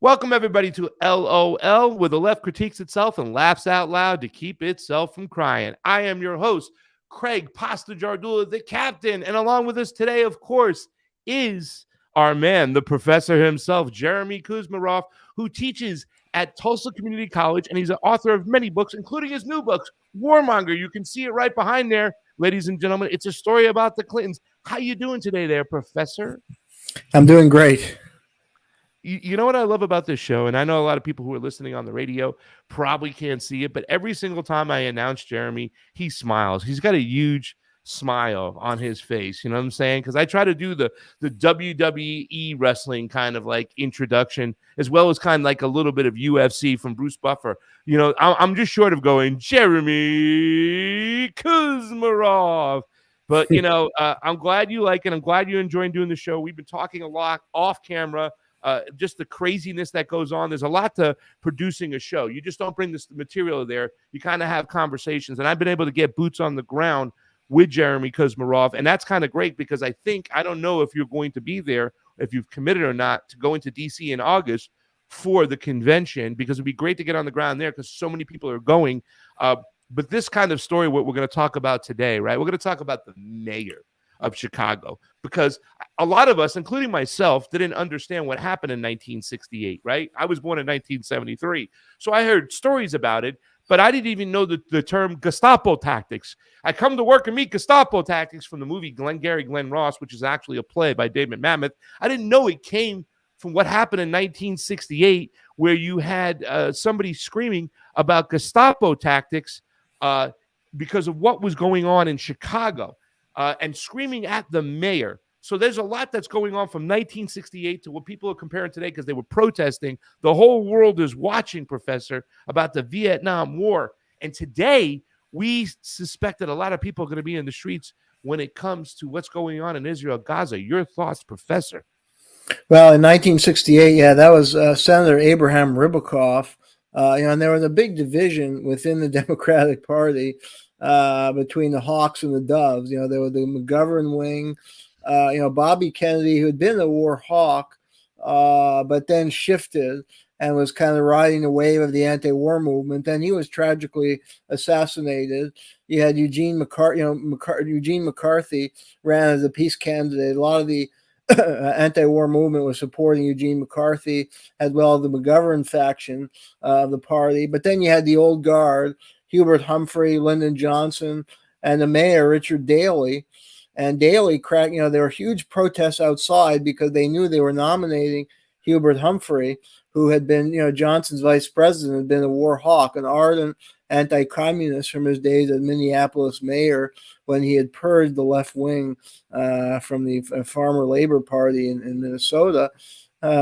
Welcome, everybody, to LOL, where the left critiques itself and laughs out loud to keep itself from crying. I am your host, Craig Pasta Jardula, the captain. And along with us today, of course, is our man, the professor himself, Jeremy Kuzmarov, who teaches at Tulsa Community College. And he's an author of many books, including his new books, Warmonger. You can see it right behind there, ladies and gentlemen. It's a story about the Clintons. How you doing today there, Professor? I'm doing great. You know what I love about this show, and I know a lot of people who are listening on the radio probably can't see it, but every single time I announce Jeremy, he smiles. He's got a huge smile on his face. You know what I'm saying? Because I try to do the WWE wrestling kind of like introduction, as well as kind of like a little bit of UFC from Bruce Buffer. You know, I'm just short of going Jeremy Kuzmarov. But, I'm glad you like it. I'm glad you're enjoying doing the show. We've been talking a lot off camera. Just the craziness that goes on. There's a lot to producing a show. You just don't bring this material there. You kind of have conversations. And I've been able to get boots on the ground with Jeremy Kuzmarov. And that's kind of great because I don't know if you're going to be there, if you've committed or not, to go into D.C. in August for the convention, because it'd be great to get on the ground there because so many people are going. But this kind of story, what we're going to talk about today, right? We're going to talk about the mayor of Chicago, because a lot of us, including myself, didn't understand what happened in 1968, right? I was born in 1973. So I heard stories about it, but I didn't even know the term Gestapo tactics. I come to work and meet Gestapo tactics from the movie Glengarry Glen Ross, which is actually a play by David Mamet. I didn't know it came from what happened in 1968, where you had somebody screaming about Gestapo tactics because of what was going on in Chicago. And screaming at the mayor. So there's a lot that's going on from 1968 to what people are comparing today because they were protesting. The whole world is watching, Professor, about the Vietnam War. And today, we suspect that a lot of people are going to be in the streets when it comes to what's going on in Israel, Gaza. Your thoughts, Professor? Well, in 1968, yeah, that was Senator Abraham Ribicoff. And there was a big division within the Democratic Party between the Hawks and the Doves. There was the McGovern wing. Bobby Kennedy, who had been a war hawk, but then shifted and was kind of riding the wave of the anti-war movement. Then he was tragically assassinated. You had Eugene McCarthy. Eugene McCarthy ran as a peace candidate. A lot of the anti-war movement was supporting Eugene McCarthy, as well as the McGovern faction of the party. But then you had the old guard, Hubert Humphrey, Lyndon Johnson, and the mayor, Richard Daley. And Daley cracked, there were huge protests outside because they knew they were nominating Hubert Humphrey, who had been, Johnson's vice president, had been a war hawk, an ardent anti-communist from his days as Minneapolis mayor when he had purged the left wing from the Farmer Labor Party in Minnesota.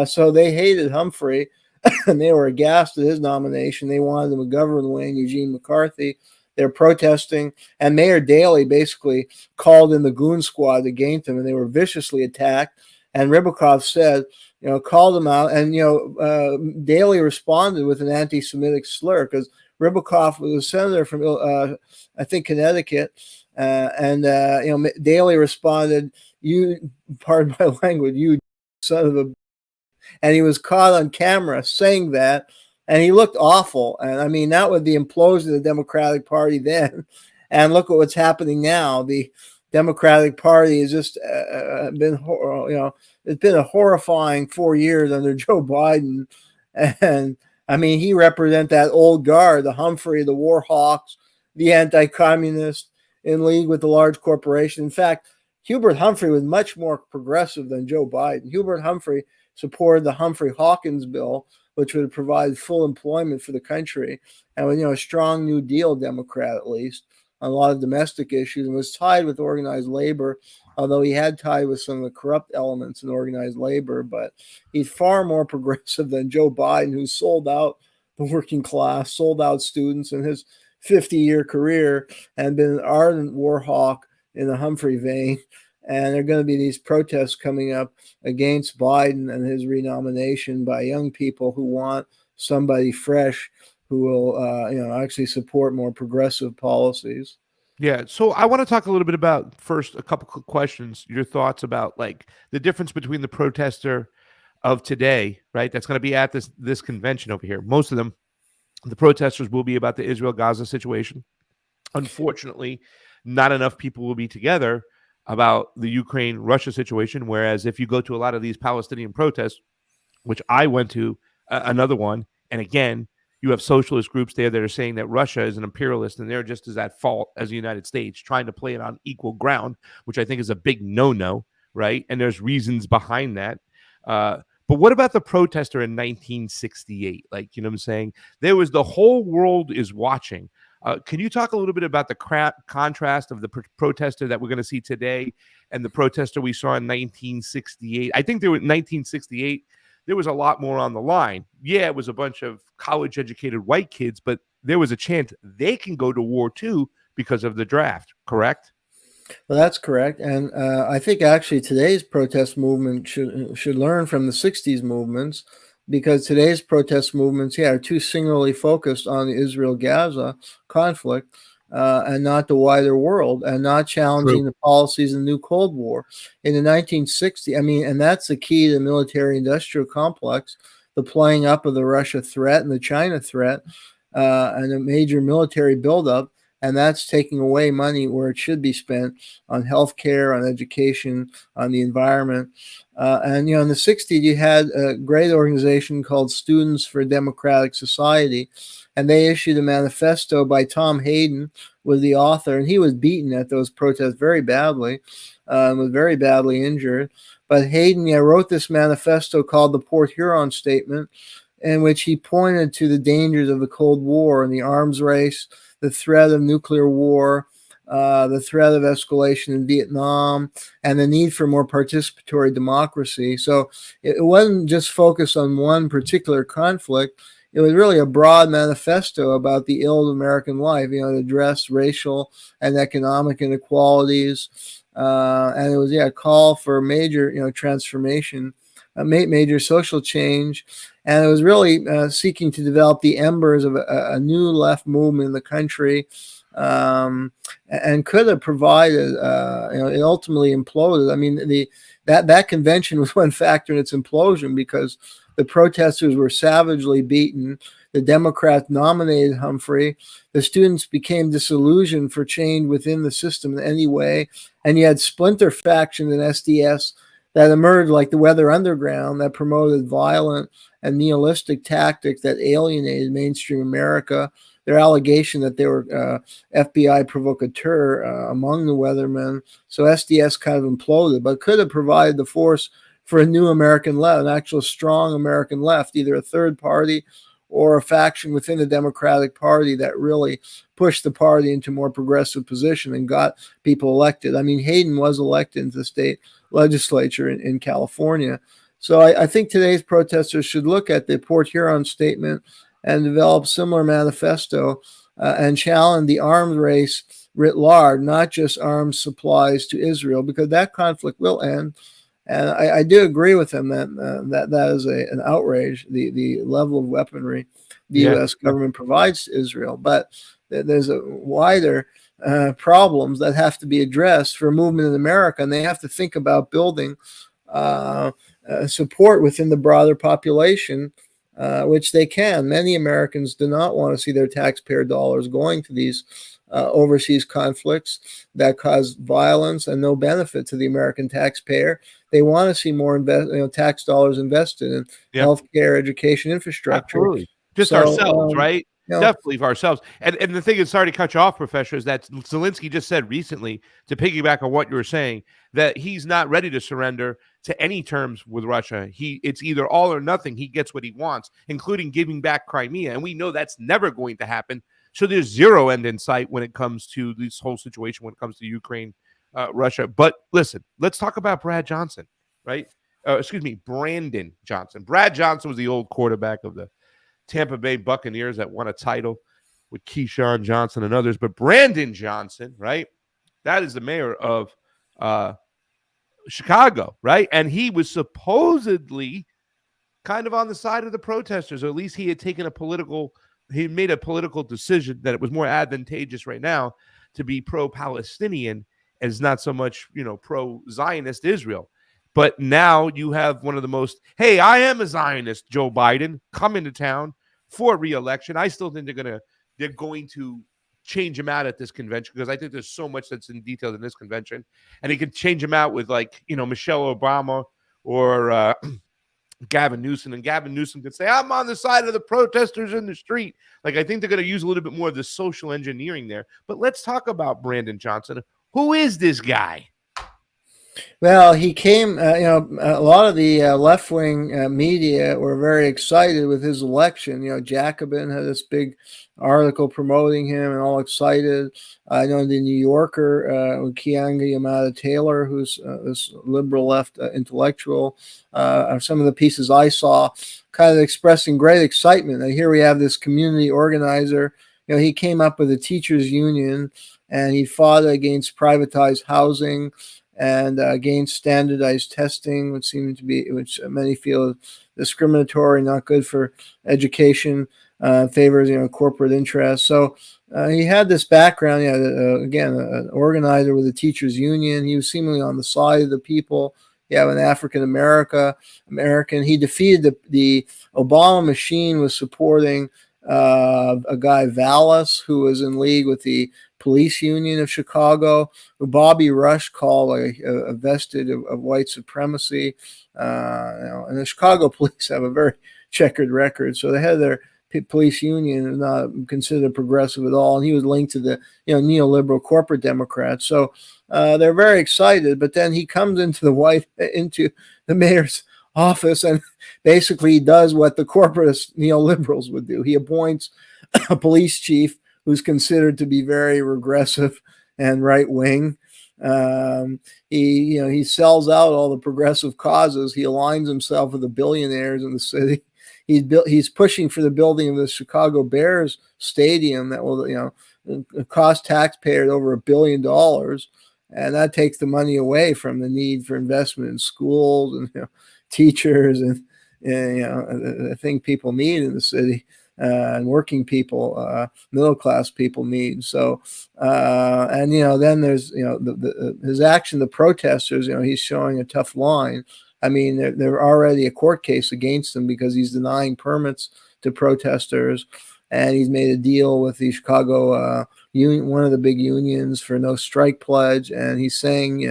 So they hated Humphrey. And they were aghast at his nomination. They wanted the McGovern wing, Eugene McCarthy. They're protesting. And Mayor Daley basically called in the goon squad against him, and they were viciously attacked. And Ribicoff said, called them out. And, Daley responded with an anti-Semitic slur because Ribicoff was a senator from, I think, Connecticut. Daley responded, "You, pardon my language, you son of a..." And he was caught on camera saying that, and he looked awful. And I mean, that was the implosion of the Democratic Party then. And look at what's happening now. The Democratic Party has just been, it's been a horrifying 4 years under Joe Biden. And I mean, he represents that old guard, the Humphrey, the war hawks, the anti-communist in league with the large corporation. In fact, Hubert Humphrey was much more progressive than Joe Biden. Hubert Humphrey supported the Humphrey-Hawkins bill, which would provide full employment for the country, and was, a strong New Deal Democrat, at least, on a lot of domestic issues, and was tied with organized labor, although he had tied with some of the corrupt elements in organized labor. But he's far more progressive than Joe Biden, who sold out the working class, sold out students in his 50-year career, and been an ardent war hawk in the Humphrey vein. And there are going to be these protests coming up against Biden and his renomination by young people who want somebody fresh who will, actually support more progressive policies. Yeah, so I want to talk a little bit about first a couple of questions, your thoughts about like the difference between the protester of today, right? That's going to be at this convention over here. Most of them, the protesters will be about the Israel-Gaza situation. Unfortunately, not enough people will be together about the Ukraine-Russia situation. Whereas if you go to a lot of these Palestinian protests, which I went to another one, and again, you have socialist groups there that are saying that Russia is an imperialist and they're just as at fault as the United States, trying to play it on equal ground, which I think is a big no-no, right? And there's reasons behind that. But what about the protester in 1968? Like, you know what I'm saying? There was the whole world is watching. Can you talk a little bit about the contrast of the protester that we're going to see today and the protester we saw in 1968? I think there were 1968. There was a lot more on the line. Yeah, it was a bunch of college-educated white kids, but there was a chance they can go to war too because of the draft, correct? Well, that's correct. And I think actually today's protest movement should learn from the 60s movements, because today's protest movements, are too singularly focused on the Israel-Gaza conflict and not the wider world, and not challenging the policies of the new Cold War. In the 1960s, and that's the key to the military-industrial complex, the playing up of the Russia threat and the China threat, and a major military buildup. And that's taking away money where it should be spent on healthcare, on education, on the environment. And in the 60s, you had a great organization called Students for a Democratic Society, and they issued a manifesto by Tom Hayden, was the author, and he was beaten at those protests very badly, was very badly injured. But Hayden wrote this manifesto called the Port Huron Statement, in which he pointed to the dangers of the Cold War and the arms race, the threat of nuclear war, the threat of escalation in Vietnam, and the need for more participatory democracy. So it wasn't just focused on one particular conflict. It was really a broad manifesto about the ill of American life, to address racial and economic inequalities. And it was a call for major transformation, major social change. And it was really seeking to develop the embers of a new left movement in the country, and could have provided. It ultimately imploded. That convention was one factor in its implosion, because the protesters were savagely beaten. The Democrats nominated Humphrey. The students became disillusioned for change within the system in any way, and you had splinter factions in SDS that emerged, like the Weather Underground, that promoted violent and nihilistic tactics that alienated mainstream America. Their allegation that they were FBI provocateur among the Weathermen. So SDS kind of imploded, but could have provided the force for a new American left, an actual strong American left, either a third party or a faction within the Democratic Party that really pushed the party into a more progressive position and got people elected. Hayden was elected into the state legislature in California. So I think today's protesters should look at the Port Huron Statement and develop similar manifesto and challenge the arms race writ large, not just arms supplies to Israel, because that conflict will end. And I do agree with him that is an outrage, the level of weaponry the U.S. government provides to Israel. But there's a wider problems that have to be addressed for a movement in America, and they have to think about building support within the broader population, which they can. Many Americans do not want to see their taxpayer dollars going to these overseas conflicts that cause violence and no benefit to the American taxpayer. They want to see more tax dollars invested in healthcare, education, infrastructure. Absolutely. Just ourselves, right? Definitely for ourselves. And the thing is, sorry to cut you off, Professor, is that Zelensky just said recently, to piggyback on what you were saying, that he's not ready to surrender to any terms with Russia. It's either all or nothing. He gets what he wants, including giving back Crimea. And we know that's never going to happen. So there's zero end in sight when it comes to this whole situation, when it comes to Ukraine, Russia. But listen, let's talk about Brad Johnson, right? Brandon Johnson. Brad Johnson was the old quarterback of the Tampa Bay Buccaneers that won a title with Keyshawn Johnson and others. But Brandon Johnson, right? That is the mayor of Chicago, right? And he was supposedly kind of on the side of the protesters, or at least he had made a political decision that it was more advantageous right now to be pro-Palestinian as not so much, pro-Zionist Israel. But now you have one of the most, hey, I am a Zionist, Joe Biden, coming to town for re-election. I still think they're going to change him out at this convention, because I think there's so much that's in detail in this convention, and he could change him out with, like, Michelle Obama or Gavin Newsom, and Gavin Newsom could say, I'm on the side of the protesters in the street. Like, I think they're going to use a little bit more of the social engineering there. But let's talk about Brandon Johnson. Who is this guy? Well, he came, a lot of the left-wing media were very excited with his election. Jacobin had this big article promoting him and all excited. I know the New Yorker, Keeanga Yamada Taylor, who's this liberal left intellectual, some of the pieces I saw kind of expressing great excitement. And here we have this community organizer. He came up with a teachers union, and he fought against privatized housing and against standardized testing, which many feel discriminatory, not good for education, favors corporate interests. So he had this background. Again, an organizer with the teachers union. He was seemingly on the side of the people. You have an African American. He defeated the Obama machine was supporting a guy, Vallis, who was in league with the police union of Chicago, who Bobby Rush called a vestige of white supremacy. And the Chicago police have a very checkered record. So the head of their police union is not considered progressive at all. And he was linked to the neoliberal corporate Democrats. So they're very excited. But then he comes into the mayor's office and basically does what the corporatist neoliberals would do. He appoints a police chief who's considered to be very regressive and right wing. He sells out all the progressive causes. He aligns himself with the billionaires in the city. He's pushing for the building of the Chicago Bears stadium that will cost taxpayers over $1 billion, and that takes the money away from the need for investment in schools and teachers and the thing people need in the city. And working people, middle class people need. So, then there's his action, the protesters. He's showing a tough line. I mean, they're already a court case against him because he's denying permits to protesters, and he's made a deal with the Chicago union, one of the big unions, for no strike pledge, and he's saying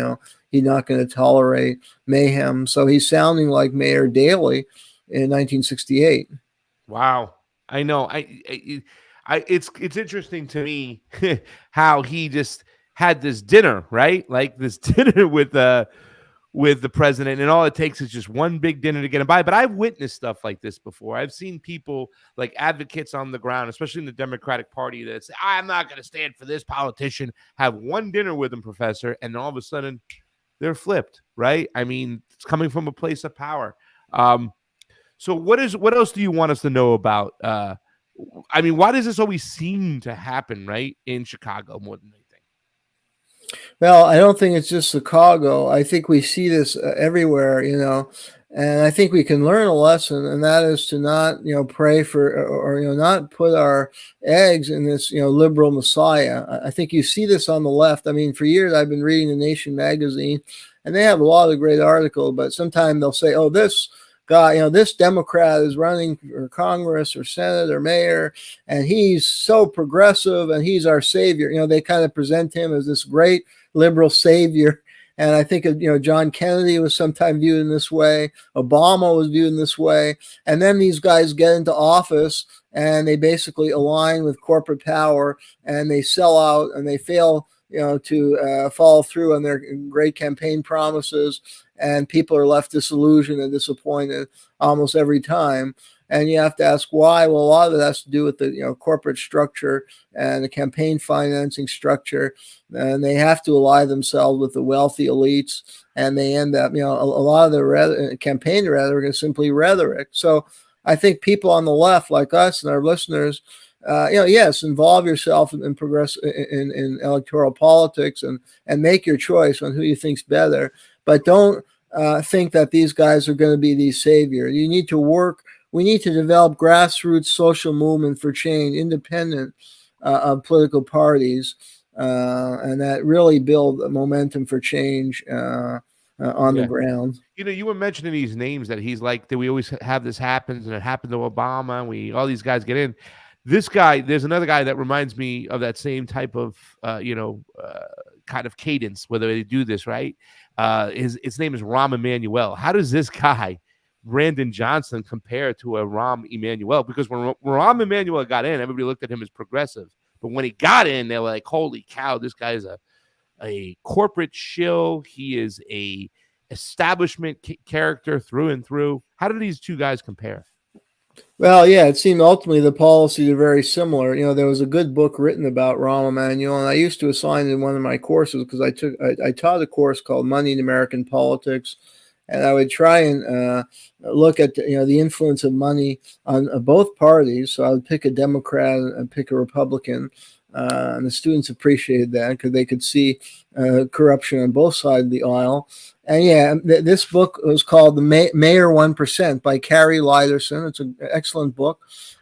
he's not going to tolerate mayhem. So he's sounding like Mayor Daley in 1968. Wow. I know. It's interesting to me how he just had this dinner, right? Like this dinner with the president, and all it takes is just one big dinner to get him by. But I've witnessed stuff like this before. I've seen people, like advocates on the ground, especially in the Democratic Party, that say, I'm not going to stand for this politician, have one dinner with him, professor, and all of a sudden they're flipped, right? I mean, it's coming from a place of power. So what else do you want us to know about? Why does this always seem to happen, right, in Chicago more than anything? Well, I don't think it's just Chicago. I think we see this everywhere, and I think we can learn a lesson, and that is to not, pray for or not put our eggs in this, liberal messiah. I think you see this on the left. I mean, for years I've been reading The Nation magazine, and they have a lot of great articles, but sometimes they'll say, oh, this guy, this Democrat is running for Congress or Senate or mayor, and he's so progressive and he's our savior. They kind of present him as this great liberal savior. And I think, John Kennedy was sometimes viewed in this way. Obama was viewed in this way. And then these guys get into office and they basically align with corporate power, and they sell out, and they fail to follow through on their great campaign promises, and people are left disillusioned and disappointed almost every time. And you have to ask why. Well, a lot of it has to do with the corporate structure and the campaign financing structure, and they have to ally themselves with the wealthy elites, and they end up, a lot of the campaign rhetoric is simply rhetoric. So I think people on the left, like us and our listeners, yes, involve yourself in progress in electoral politics and make your choice on who you think's better, but don't think that these guys are going to be the savior. You need to work. We need to develop grassroots social movement for change, independent of political parties, and that really build a momentum for change on the Yeah. ground. You were mentioning these names that he's like that we always have this happens and it happened to Obama and all these guys get in. This guy, there's another guy that reminds me of that same type of kind of cadence where they do this, right? His name is Rahm Emanuel. How does this guy, Brandon Johnson, compare to a Rahm Emanuel? Because when Rahm Emanuel got in, everybody looked at him as progressive. But when he got in, they were like, holy cow, this guy is a corporate shill. He is a establishment character through and through. How do these two guys compare? Well, yeah, it seemed ultimately the policies are very similar. There was a good book written about Rahm Emanuel, and I used to assign it in one of my courses because I taught a course called Money in American Politics, and I would try and look at the influence of money on both parties. So I would pick a Democrat and pick a Republican. And the students appreciated that because they could see corruption on both sides of the aisle. And yeah, this book was called The Mayor 1% by Carrie Liderson. It's an excellent book.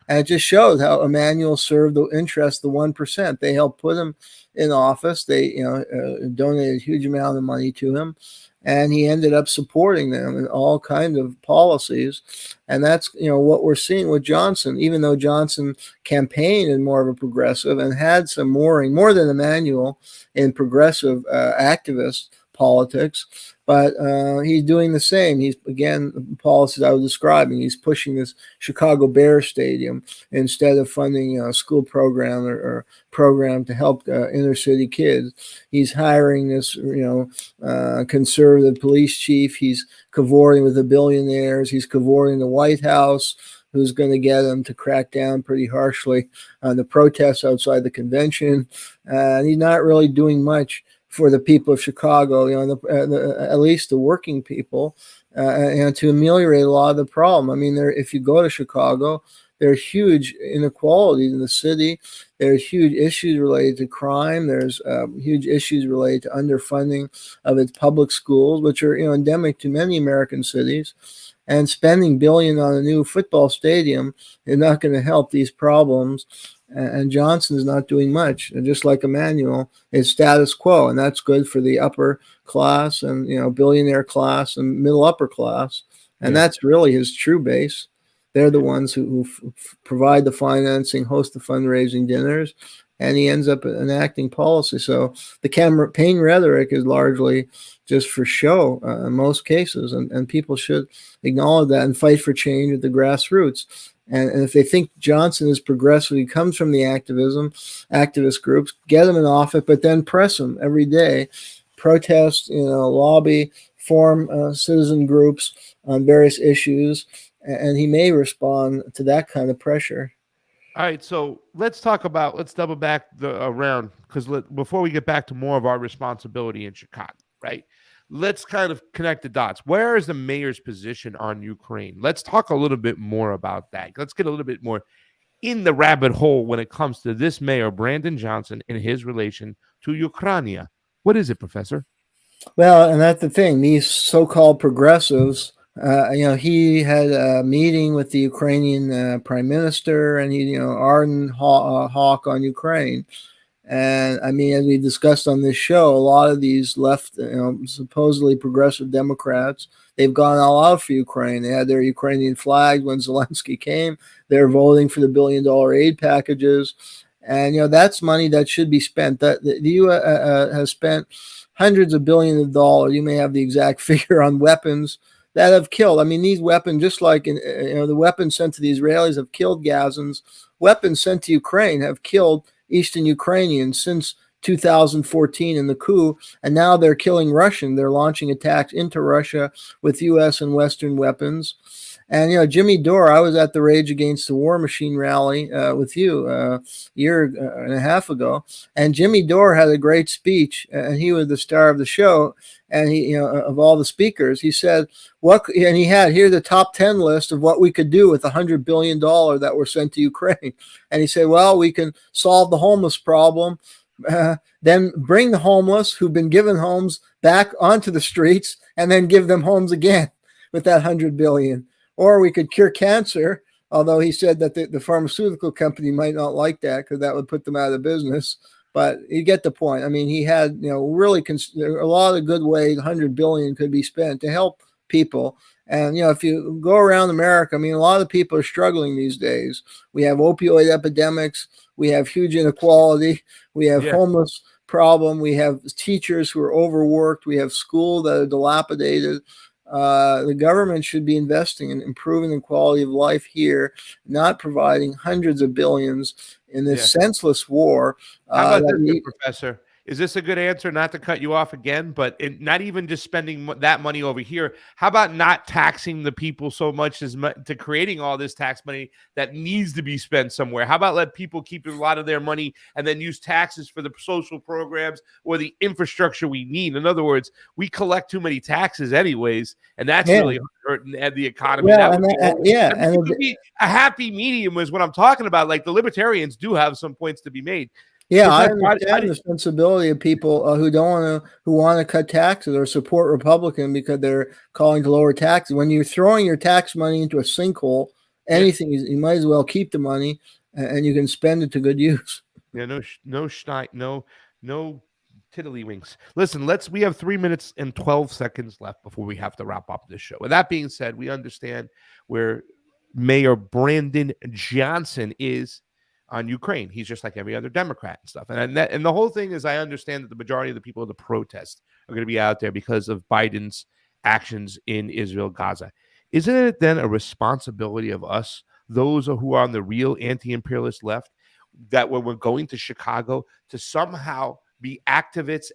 And it just shows how Emanuel served the interest of the 1%. They helped put him in office. They donated a huge amount of money to him. And he ended up supporting them in all kinds of policies. And that's, what we're seeing with Johnson, even though Johnson campaigned in more of a progressive and had some more than Emanuel in progressive activist politics. But he's doing the same. He's, again, policies I was describing. He's pushing this Chicago Bears stadium instead of funding a school program or program to help inner city kids. He's hiring this, conservative police chief. He's cavorting with the billionaires. He's cavorting the White House, who's going to get him to crack down pretty harshly on the protests outside the convention. And he's not really doing much for the people of Chicago, at least the working people, and to ameliorate a lot of the problem. I mean, if you go to Chicago, there's huge inequalities in the city. There's huge issues related to crime. There's huge issues related to underfunding of its public schools, which are endemic to many American cities. And spending billions on a new football stadium is not going to help these problems. And Johnson is not doing much. And just like Emanuel, it's status quo, and that's good for the upper class and billionaire class and middle upper class. And that's really his true base. They're the ones who provide the financing, host the fundraising dinners, and he ends up enacting policy. So the campaign rhetoric is largely just for show in most cases, and people should acknowledge that and fight for change at the grassroots. And if they think Johnson is progressive, he comes from the activist groups, get him in office, but then press him every day, protest, lobby, form citizen groups on various issues, and he may respond to that kind of pressure. All right, so let's double back around, because before we get back to more of our responsibility in Chicago, right? Let's kind of connect the dots. Where is the mayor's position on Ukraine? Let's talk a little bit more about that. Let's get a little bit more in the rabbit hole when it comes to this mayor, Brandon Johnson, and his relation to Ukraine. What is it, Professor? Well, and that's the thing. These so-called progressives, he had a meeting with the Ukrainian prime minister, and he, ardent hawk on Ukraine. And I mean, as we discussed on this show, a lot of these left, supposedly progressive Democrats, they've gone all out for Ukraine. They had their Ukrainian flag when Zelensky came. They're voting for the $1 billion aid packages. And, that's money that should be spent. That the U.S. Has spent hundreds of billions of dollars. You may have the exact figure on weapons that have killed. I mean, these weapons, just like the weapons sent to the Israelis have killed Gazans, weapons sent to Ukraine have killed Eastern Ukrainians since 2014 in the coup, and now they're killing Russian. They're launching attacks into Russia with U.S. and Western weapons. And, Jimmy Dore, I was at the Rage Against the War Machine rally with you a year and a half ago. And Jimmy Dore had a great speech, and he was the star of the show. And he, of all the speakers, he said, here's the top 10 list of what we could do with $100 billion that were sent to Ukraine. And he said, well, we can solve the homeless problem. Then bring the homeless who've been given homes back onto the streets and then give them homes again with that $100 billion. Or we could cure cancer, although he said that the pharmaceutical company might not like that because that would put them out of business. but you get the point. I mean, he had, really a lot of good ways. 100 billion could be spent to help people. And if you go around America, I mean, a lot of people are struggling these days. We have opioid epidemics. We have huge inequality. We have homeless problem. We have teachers who are overworked. We have schools that are dilapidated. The government should be investing in improving the quality of life here, not providing hundreds of billions in this senseless war. How about this, Professor? Is this a good answer? Not to cut you off again, but not even just spending that money over here. How about not taxing the people so much to creating all this tax money that needs to be spent somewhere? How about let people keep a lot of their money and then use taxes for the social programs or the infrastructure we need? In other words, we collect too many taxes anyways, and that's really hurting the economy. Well, a happy medium is what I'm talking about. Like the libertarians do have some points to be made. Yeah, I understand the sensibility of people who want to cut taxes or support Republican because they're calling to lower taxes. When you're throwing your tax money into a sinkhole, anything you might as well keep the money and you can spend it to good use. Yeah, no tiddlywinks. Listen, we have 3 minutes and 12 seconds left before we have to wrap up this show. With that being said, we understand where Mayor Brandon Johnson is on Ukraine. He's just like every other Democrat and stuff. And the whole thing is, I understand that the majority of the people of the protest are going to be out there because of Biden's actions in Israel, Gaza. Isn't it then a responsibility of us, those who are on the real anti-imperialist left, that when we're going to Chicago to somehow be activists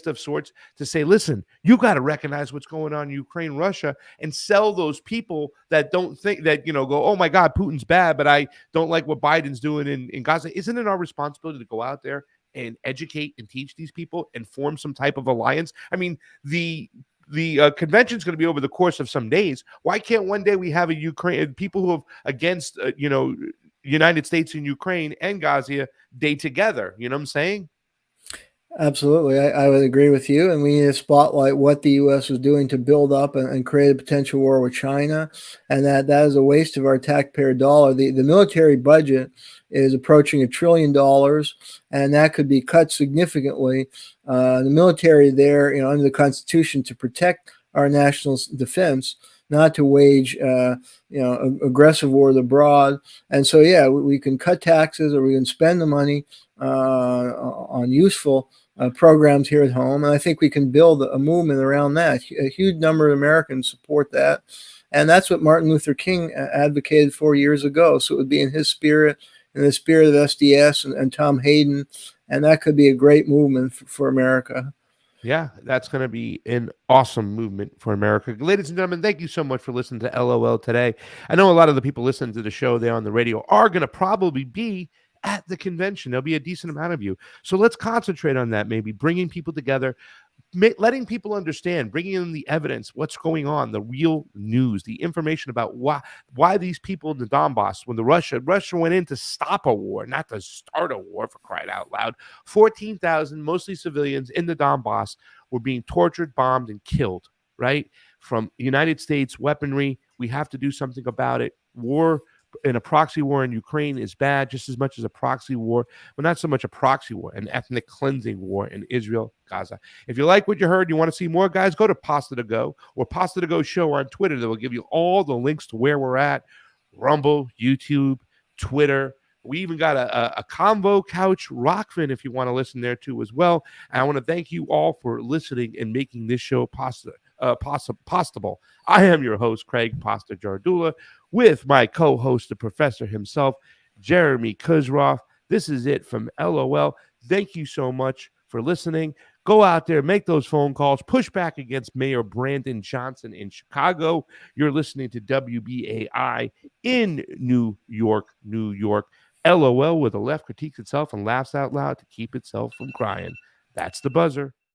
of sorts, to say, listen, you got to recognize what's going on in Ukraine, Russia, and sell those people that don't think that, go, oh my God, Putin's bad, but I don't like what Biden's doing in Gaza. Isn't it our responsibility to go out there and educate and teach these people and form some type of alliance? I mean, the convention is going to be over the course of some days. Why can't one day we have a Ukraine people who have against, United States and Ukraine and Gaza day together? You know what I'm saying? Absolutely. I would agree with you. And we need to spotlight what the U.S. is doing to build up and create a potential war with China. And that is a waste of our taxpayer dollar. The military budget is approaching $1 trillion, and that could be cut significantly. The military there, under the Constitution, to protect our national defense, not to wage, aggressive wars abroad. And so, we can cut taxes or we can spend the money on useful programs here at home. And I think we can build a movement around that. A huge number of Americans support that. And that's what Martin Luther King advocated 4 years ago. So it would be in his spirit, in the spirit of SDS and Tom Hayden. And that could be a great movement for America. Yeah, that's going to be an awesome movement for America. Ladies and gentlemen, thank you so much for listening to LOL today. I know a lot of the people listening to the show there on the radio are going to probably be at the convention. There'll be a decent amount of you. So let's concentrate on that, maybe bringing people together, letting people understand, bringing in the evidence, what's going on, the real news, the information about why these people in the Donbass, when Russia went in to stop a war, not to start a war, for crying out loud, 14,000, mostly civilians in the Donbass, were being tortured, bombed, and killed, right? From United States weaponry. We have to do something about it. War in a proxy war in Ukraine is bad just as much as a proxy war, but not so much a proxy war, an ethnic cleansing war in Israel, Gaza. If you like what you heard, you want to see more, guys, go to Pasta to Go or Pasta to Go Show on Twitter. That will give you all the links to where we're at: Rumble, YouTube, Twitter. We even got a Convo Couch Rockfin if you want to listen there too as well. And I want to thank you all for listening and making this show possible. I am your host, Craig Pasta Jardula, with my co-host, the professor himself, Jeremy Kuzmarov. This is it from LOL. Thank you so much for listening. Go out there, make those phone calls, push back against Mayor Brandon Johnson in Chicago. You're listening to WBAI in New York, New York. LOL, where the left critiques itself and laughs out loud to keep itself from crying. That's the buzzer.